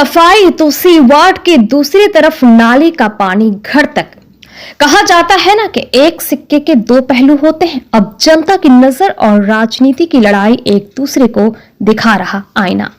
सफाई तो सी वार्ड के दूसरी तरफ नाली का पानी घर तक। कहा जाता है ना कि एक सिक्के के दो पहलू होते हैं। अब जनता की नजर और राजनीति की लड़ाई एक दूसरे को दिखा रहा आईना।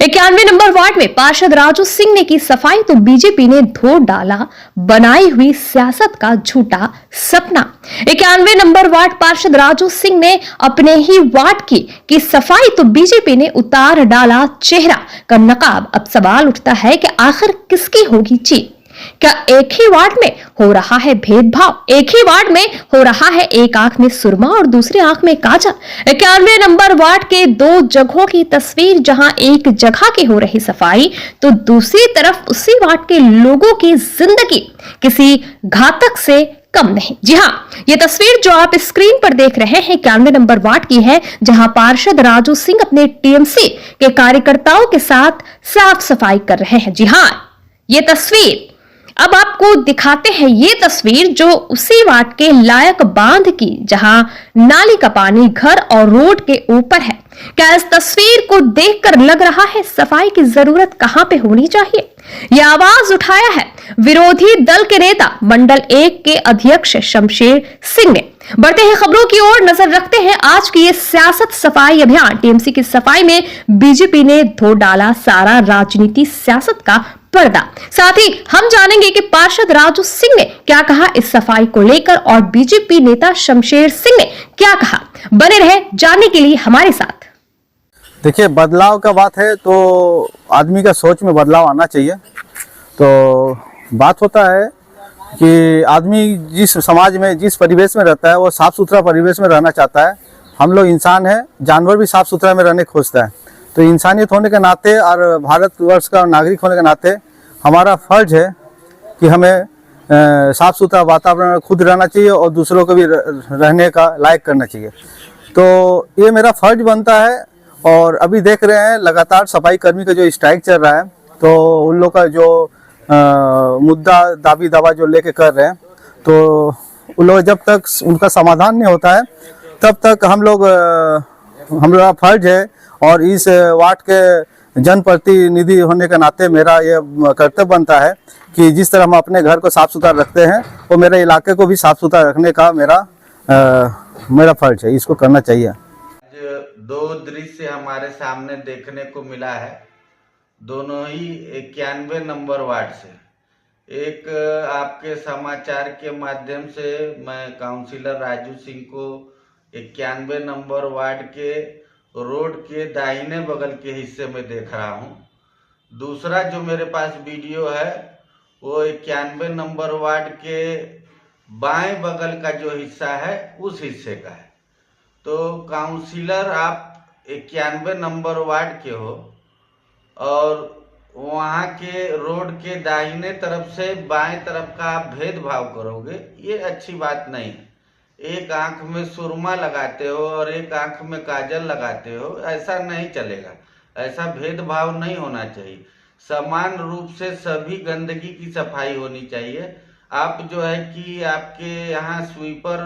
91 नंबर वार्ड में पार्षद राजू सिंह ने की सफाई तो बीजेपी ने धो डाला बनाई हुई सियासत का झूठा सपना। 91 नंबर वार्ड पार्षद राजू सिंह ने अपने ही वार्ड की सफाई तो बीजेपी ने उतार डाला चेहरा का नकाब। अब सवाल उठता है कि आखिर किसकी होगी जीत? क्या एक ही वार्ड में हो रहा है भेदभाव? एक ही वार्ड में हो रहा है एक आंख में सुरमा और दूसरी आंख में काजल? 91 नंबर वार्ड के दो जगहों की तस्वीर, जहां एक जगह की हो रही सफाई तो दूसरी तरफ उसी वार्ड के लोगों की जिंदगी किसी घातक से कम नहीं। जी हां, ये तस्वीर जो आप स्क्रीन पर देख रहे हैं 91 नंबर वार्ड की है, जहां पार्षद राजू सिंह अपने टीएमसी के कार्यकर्ताओं के साथ साफ सफाई कर रहे हैं। जी हां, ये तस्वीर अब आपको दिखाते हैं। ये तस्वीर जो उसी वार्ड के लायक बांध की, जहां नाली का पानी घर और रोड के ऊपर है। क्या इस तस्वीर को देखकर लग रहा है सफाई की जरूरत कहां पे होनी चाहिए? यह आवाज उठाया है विरोधी दल के नेता मंडल 1 के अध्यक्ष शमशेर सिंह ने। बढ़ते हैं खबरों की ओर नजर रखते हैं आज की ये सियासत सफाई अभियान। टीएमसी की सफाई में बीजेपी ने धो डाला सारा राजनीति सियासत का पर्दा। साथ ही हम जानेंगे कि पार्षद राजू सिंह ने क्या कहा इस सफाई को लेकर और बीजेपी नेता शमशेर सिंह ने क्या कहा। बने रहे जानने के लिए हमारे साथ। देखिए, बदलाव का बात है तो आदमी का सोच में बदलाव आना चाहिए। तो बात होता है कि आदमी जिस समाज में जिस परिवेश में रहता है वो साफ सुथरा परिवेश में रहना चाहता है। हम लोग इंसान हैं, जानवर भी साफ सुथरा में रहने खोजता है। तो इंसानियत होने के नाते और भारतवर्ष का नागरिक होने के नाते हमारा फर्ज है कि हमें साफ सुथरा वातावरण खुद रहना चाहिए और दूसरों को भी रहने का लायक करना चाहिए। तो ये मेरा फर्ज बनता है। और अभी देख रहे हैं लगातार सफाई कर्मी का जो स्ट्राइक चल रहा है, तो उन लोग का जो मुद्दा दावी दावा जो लेके कर रहे हैं, तो उन लोग जब तक उनका समाधान नहीं होता है तब तक हम लोग का फर्ज है। और इस वार्ड के जनप्रतिनिधि होने के नाते मेरा ये कर्तव्य बनता है कि जिस तरह हम अपने घर को साफ सुथरा रखते हैं वो मेरे इलाके को भी साफ सुथरा रखने का मेरा फर्ज है, इसको करना चाहिए। दो दृश्य हमारे सामने देखने को मिला है, दोनों ही 91 नंबर वार्ड से। एक आपके समाचार के माध्यम से मैं काउंसिलर राजू सिंह को 91 नंबर वार्ड के रोड के दाहिने बगल के हिस्से में देख रहा हूँ। दूसरा जो मेरे पास वीडियो है वो 91 नंबर वार्ड के बाएं बगल का जो हिस्सा है उस हिस्से का है। तो काउंसिलर आप 91 नंबर वार्ड के हो और वहाँ के रोड के दाहिने तरफ से बाएं तरफ का आप भेदभाव करोगे, ये अच्छी बात नहीं है। एक आंख में सुरमा लगाते हो और एक आंख में काजल लगाते हो, ऐसा नहीं चलेगा। ऐसा भेदभाव नहीं होना चाहिए। समान रूप से सभी गंदगी की सफाई होनी चाहिए। आप जो है कि आपके यहाँ स्वीपर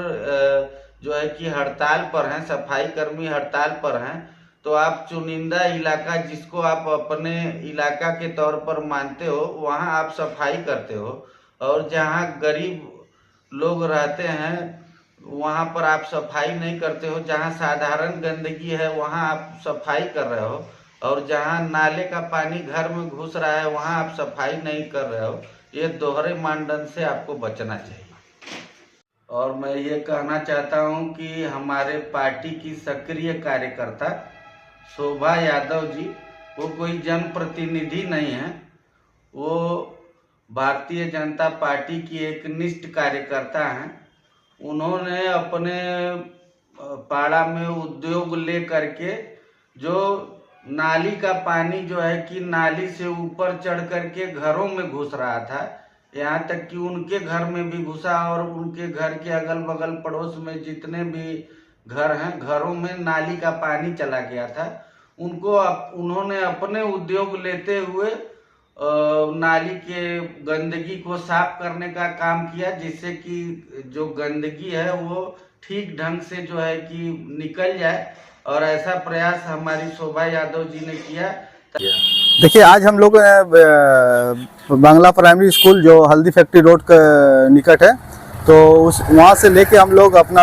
जो है कि हड़ताल पर हैं, सफाई कर्मी हड़ताल पर हैं, तो आप चुनिंदा इलाका जिसको आप अपने इलाका के तौर पर मानते हो वहाँ आप सफाई करते हो, और जहाँ गरीब लोग रहते हैं वहाँ पर आप सफाई नहीं करते हो। जहाँ साधारण गंदगी है वहाँ आप सफाई कर रहे हो, और जहाँ नाले का पानी घर में घुस रहा है वहाँ आप सफाई नहीं कर रहे हो। ये दोहरे मानदंड से आपको बचना चाहिए। और मैं ये कहना चाहता हूँ कि हमारे पार्टी की सक्रिय कार्यकर्ता शोभा यादव जी, वो कोई जनप्रतिनिधि नहीं है, वो भारतीय जनता पार्टी की एक निष्ठ कार्यकर्ता हैं। उन्होंने अपने पाड़ा में उद्योग ले करके जो नाली का पानी जो है कि नाली से ऊपर चढ़ करके घरों में घुस रहा था, यहाँ तक कि उनके घर में भी घुसा और उनके घर के अगल बगल पड़ोस में जितने भी घर हैं घरों में नाली का पानी चला गया था। उन्होंने अपने उद्योग लेते हुए नाली के गंदगी को साफ करने का काम किया, जिससे कि जो गंदगी है वो ठीक ढंग से जो है कि निकल जाए। और ऐसा प्रयास हमारी शोभा यादव जी ने किया। देखिए, आज हम लोग बांग्ला प्राइमरी स्कूल जो हल्दी फैक्ट्री रोड के निकट है, तो उस वहाँ से लेके हम लोग अपना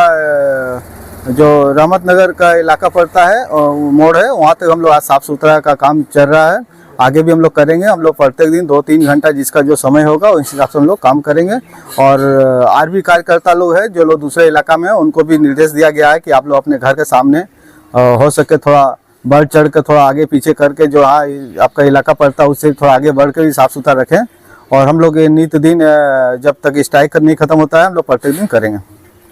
जो रहमत नगर का इलाका पड़ता है और मोड़ है, वहाँ तक हम लोग आज साफ़ सुथरा का काम चल रहा है। आगे भी हम लोग करेंगे। हम लोग प्रत्येक दिन 2-3 घंटा जिसका जो समय होगा उस हिसाब से हम लोग काम करेंगे। और आरबी कार्यकर्ता लोग हैं जो लोग दूसरे इलाका में हैं, उनको भी निर्देश दिया गया है कि आप लोग अपने घर के सामने हो सके थोड़ा बढ़ चढ़ कर थोड़ा आगे पीछे करके जो आपका इलाका पड़ता है उससे थोड़ा आगे बढ़ कर ही साफ़ सुथरा रखें। और हम लोग ये नित्य दिन जब तक स्ट्राइक नहीं खत्म होता है हम लोग प्रत्येक दिन करेंगे।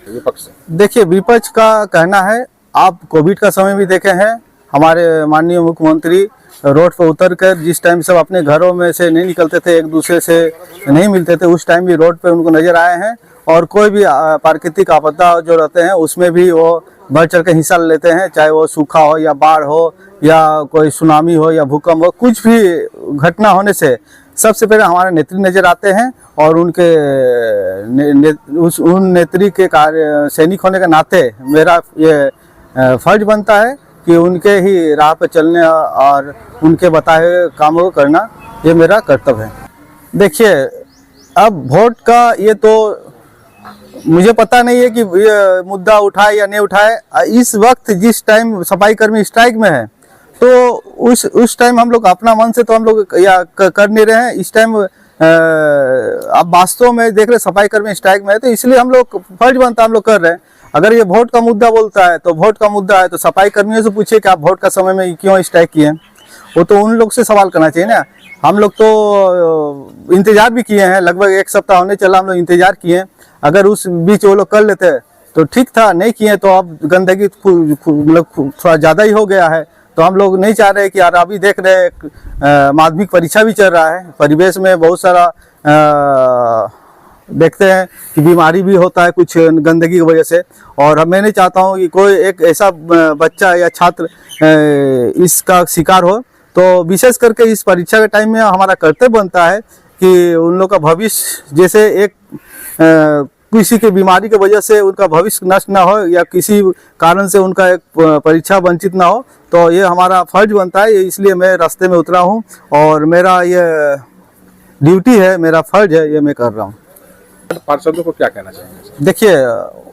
विपक्ष देखिए, विपक्ष का कहना है, आप कोविड का समय भी देखे हैं, हमारे माननीय मुख्यमंत्री रोड पर उतर कर जिस टाइम सब अपने घरों में से नहीं निकलते थे, एक दूसरे से नहीं मिलते थे, उस टाइम भी रोड पे उनको नजर आए हैं। और कोई भी प्राकृतिक आपदा जो रहते हैं उसमें भी वो बढ़ चढ़ के हिस्सा लेते हैं, चाहे वो सूखा हो या बाढ़ हो या कोई सुनामी हो या भूकंप हो। कुछ भी घटना होने से सबसे पहले हमारे नेत्री नजर आते हैं और उनके उन नेत्री के कार्य सैनिक होने के नाते मेरा ये फर्ज बनता है कि उनके ही राह पर चलने और उनके बताए हुए कामों को करना ये मेरा कर्तव्य है। देखिए, अब वोट का ये तो मुझे पता नहीं है कि ये मुद्दा उठाए या नहीं उठाए। इस वक्त जिस टाइम सफाई कर्मी स्ट्राइक में है तो उस टाइम हम लोग अपना मन से तो हम लोग या कर नहीं रहे हैं। इस टाइम अब वास्तव में देख रहे सफाई कर्मी स्ट्राइक में है, तो इसलिए हम लोग फर्ज बनता हम लोग कर रहे हैं। अगर ये वोट का मुद्दा बोलता है तो वोट का मुद्दा है तो सफाई कर्मियों से पूछिए कि आप वोट का समय में क्यों स्ट्राइक किए हैं, वो तो उन लोग से सवाल करना चाहिए ना। हम लोग तो इंतजार भी किए हैं, लगभग 1 सप्ताह होने चला हम लोग इंतजार किए। अगर उस बीच वो लोग कर लेते तो ठीक था, नहीं किए तो अब गंदगी मतलब थोड़ा ज़्यादा ही हो गया है। तो हम लोग नहीं चाह रहे कि यार, अभी देख रहे माध्यमिक परीक्षा भी चल रहा है, परिवेश में बहुत सारा देखते हैं कि बीमारी भी होता है कुछ गंदगी की वजह से। और मैं नहीं चाहता हूँ कि कोई एक ऐसा बच्चा या छात्र इसका शिकार हो। तो विशेष करके इस परीक्षा के टाइम में हमारा कर्तव्य बनता है कि उन लोग का भविष्य, जैसे एक किसी की बीमारी की वजह से उनका भविष्य नष्ट ना हो या किसी कारण से उनका एक परीक्षा वंचित ना हो, तो ये हमारा फर्ज बनता है। इसलिए मैं रास्ते में उतरा हूँ और मेरा ये ड्यूटी है, मेरा फर्ज है, ये मैं कर रहा हूँ। पार्षदों को क्या कहना चाहेंगे? देखिए,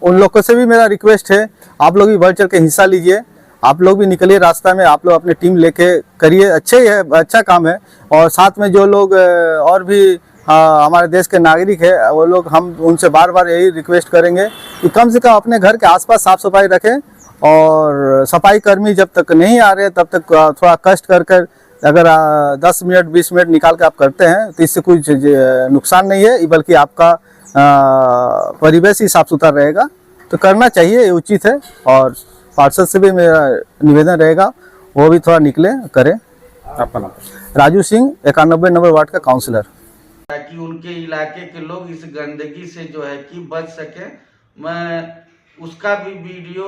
उन लोगों से भी मेरा रिक्वेस्ट है, आप लोग भी बढ़ चढ़ के हिस्सा लीजिए, आप लोग भी निकलिए रास्ता में, आप लोग अपनी टीम लेके करिए, अच्छे है, अच्छा काम है। और साथ में जो लोग और भी हमारे देश के नागरिक है, वो लोग, हम उनसे बार बार यही रिक्वेस्ट करेंगे कि कम से कम अपने घर के आसपास साफ सफाई रखें। और सफाई कर्मी जब तक नहीं आ रहे तब तक थोड़ा कष्ट कर कर अगर 10 मिनट 20 मिनट निकाल के आप करते हैं तो इससे कुछ नुकसान नहीं है, बल्कि आपका परिवेश ही साफ सुथरा रहेगा। तो करना चाहिए, ये उचित है। और पार्षद से भी मेरा निवेदन रहेगा वो भी थोड़ा निकले करें। आपका नाम? राजू सिंह, 91 नंबर वार्ड का काउंसलर। ताकि उनके इलाके के लोग इस गंदगी से जो है कि बच सके। मैं उसका भी वीडियो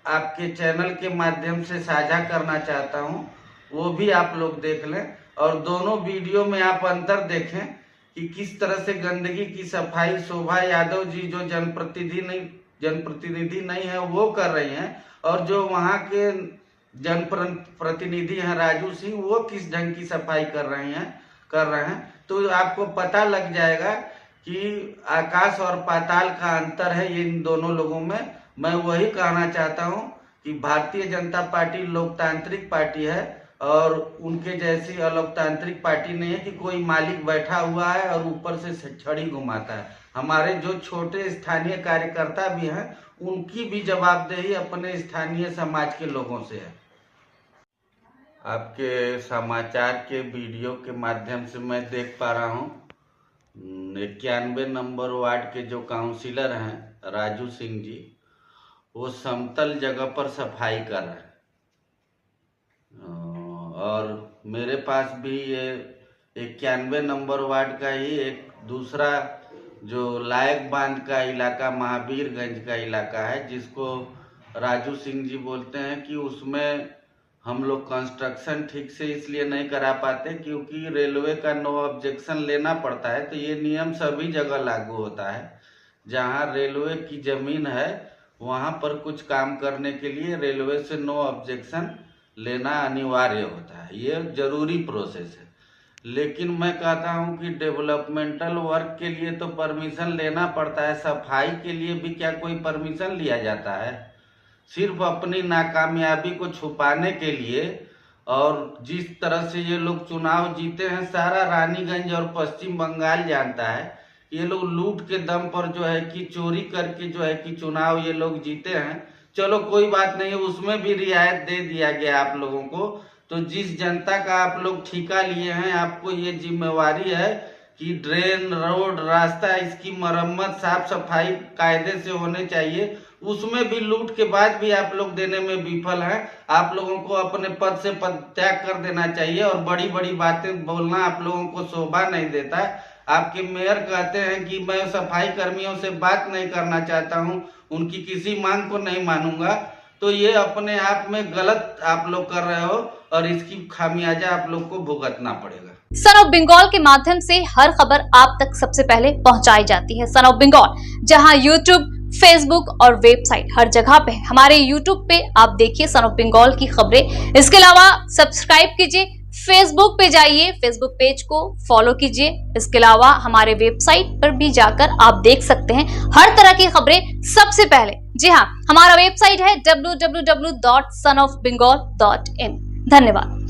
आपके चैनल के माध्यम से साझा करना चाहता हूं, वो भी आप लोग देख लें। और दोनों वीडियो में आप अंतर देखें कि किस तरह से गंदगी की सफाई शोभा यादव जी जो जनप्रतिनिधि नहीं है वो कर रही हैं, और जो वहाँ के जनप्रतिनिधि हैं राजू सिंह, वो किस ढंग की सफाई कर रहे हैं। तो आपको पता लग जाएगा कि आकाश और पाताल का अंतर है इन दोनों लोगों में। मैं वही कहना चाहता हूं कि भारतीय जनता पार्टी लोकतांत्रिक पार्टी है और उनके जैसी अलोकतांत्रिक पार्टी नहीं है कि कोई मालिक बैठा हुआ है और ऊपर से छड़ी घुमाता है। हमारे जो छोटे स्थानीय कार्यकर्ता भी हैं, उनकी भी जवाबदेही अपने स्थानीय समाज के लोगों से है। आपके समाचार के वीडियो के माध्यम से मैं देख पा रहा हूँ 91 नंबर वार्ड के जो काउंसिलर हैं राजू सिंह जी, वो समतल जगह पर सफाई कर रहे हैं। और मेरे पास भी ये 91 नंबर वार्ड का ही एक दूसरा जो लायक बांध का इलाका, महावीरगंज का इलाका है, जिसको राजू सिंह जी बोलते हैं, कि उसमें हम लोग कंस्ट्रक्शन ठीक से इसलिए नहीं करा पाते क्योंकि रेलवे का नो ऑब्जेक्शन लेना पड़ता है। तो ये नियम सभी जगह लागू होता है। जहाँ रेलवे की ज़मीन है वहाँ पर कुछ काम करने के लिए रेलवे से नो ऑब्जेक्शन लेना अनिवार्य होता है, ये जरूरी प्रोसेस है। लेकिन मैं कहता हूं कि डेवलपमेंटल वर्क के लिए तो परमिशन लेना पड़ता है, सफाई के लिए भी क्या कोई परमिशन लिया जाता है? सिर्फ अपनी नाकामयाबी को छुपाने के लिए। और जिस तरह से ये लोग चुनाव जीते हैं, सारा रानीगंज और पश्चिम बंगाल जानता है, ये लोग लूट के दम पर जो है कि चोरी करके जो है कि चुनाव ये लोग जीते हैं। चलो कोई बात नहीं, उसमें भी रियायत दे दिया गया आप लोगों को। तो जिस जनता का आप लोग ठेका लिए हैं, आपको ये जिम्मेवारी है कि ड्रेन, रोड, रास्ता, इसकी मरम्मत, साफ सफाई कायदे से होने चाहिए। उसमें भी लूट के बाद भी आप लोग देने में विफल हैं। आप लोगों को अपने पद से पद त्याग कर देना चाहिए और बड़ी बड़ी बातें बोलना आप लोगों को शोभा नहीं देता है। आपके मेयर कहते हैं कि मैं सफाई कर्मियों से बात नहीं करना चाहता हूं, उनकी किसी मांग को नहीं मानूंगा। तो ये अपने आप में गलत आप लोग कर रहे हो और इसकी खामियाजा आप लोग को भुगतना पड़ेगा। सन ऑफ बंगाल के माध्यम से हर खबर आप तक सबसे पहले पहुंचाई जाती है। सन ऑफ बंगाल, जहां यूट्यूब, फेसबुक और वेबसाइट हर जगह पे। हमारे यूट्यूब पे आप देखिए सन ऑफ बंगाल की खबरें। इसके अलावा सब्सक्राइब कीजिए, फेसबुक पे जाइए, फेसबुक पेज को फॉलो कीजिए। इसके अलावा हमारे वेबसाइट पर भी जाकर आप देख सकते हैं हर तरह की खबरें सबसे पहले। जी हाँ, हमारा वेबसाइट है www.sonofbengal.in। धन्यवाद।